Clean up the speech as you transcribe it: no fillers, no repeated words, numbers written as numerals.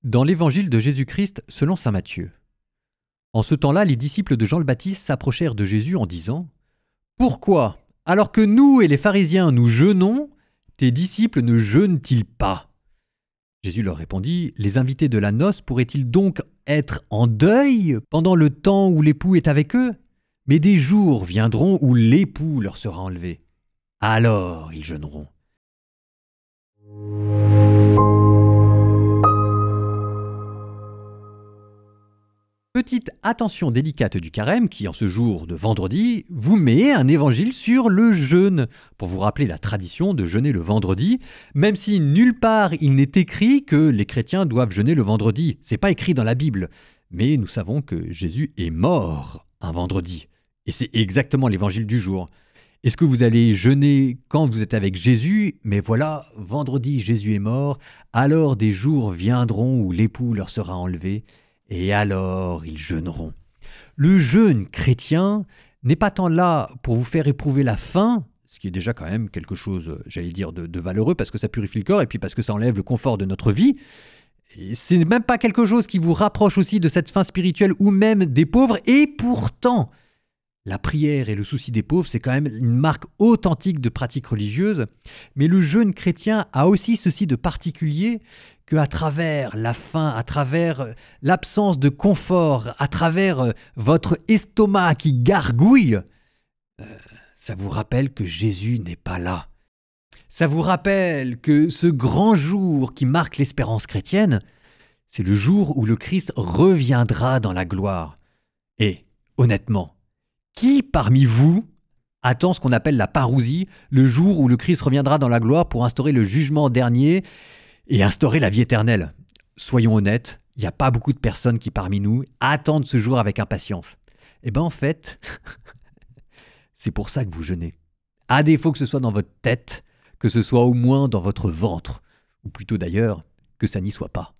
Dans l'évangile de Jésus-Christ selon saint Matthieu. En ce temps-là, les disciples de Jean le Baptiste s'approchèrent de Jésus en disant : « Pourquoi, alors que nous et les pharisiens nous jeûnons, tes disciples ne jeûnent-ils pas ?» Jésus leur répondit : « Les invités de la noce pourraient-ils donc être en deuil pendant le temps où l'époux est avec eux ? Mais des jours viendront où l'époux leur sera enlevé. Alors ils jeûneront. » Petite attention délicate du carême qui, en ce jour de vendredi, vous met un évangile sur le jeûne, pour vous rappeler la tradition de jeûner le vendredi, même si nulle part il n'est écrit que les chrétiens doivent jeûner le vendredi. C'est pas écrit dans la Bible, mais nous savons que Jésus est mort un vendredi, et c'est exactement l'évangile du jour. Est-ce que vous allez jeûner quand vous êtes avec Jésus ? Mais voilà, vendredi Jésus est mort, alors des jours viendront où l'époux leur sera enlevé, et alors ils jeûneront. Le jeûne chrétien n'est pas tant là pour vous faire éprouver la faim, ce qui est déjà quand même quelque chose, j'allais dire, de valeureux, parce que ça purifie le corps, et puis parce que ça enlève le confort de notre vie. Et c'est même pas quelque chose qui vous rapproche aussi de cette faim spirituelle ou même des pauvres, et pourtant, la prière et le souci des pauvres, c'est quand même une marque authentique de pratique religieuse. Mais le jeûne chrétien a aussi ceci de particulier qu'à travers la faim, à travers l'absence de confort, à travers votre estomac qui gargouille, ça vous rappelle que Jésus n'est pas là. Ça vous rappelle que ce grand jour qui marque l'espérance chrétienne, c'est le jour où le Christ reviendra dans la gloire. Et, honnêtement, qui parmi vous attend ce qu'on appelle la parousie, le jour où le Christ reviendra dans la gloire pour instaurer le jugement dernier et instaurer la vie éternelle ? Soyons honnêtes, il n'y a pas beaucoup de personnes qui parmi nous attendent ce jour avec impatience. Eh bien en fait, c'est pour ça que vous jeûnez. À défaut que ce soit dans votre tête, que ce soit au moins dans votre ventre, ou plutôt d'ailleurs que ça n'y soit pas.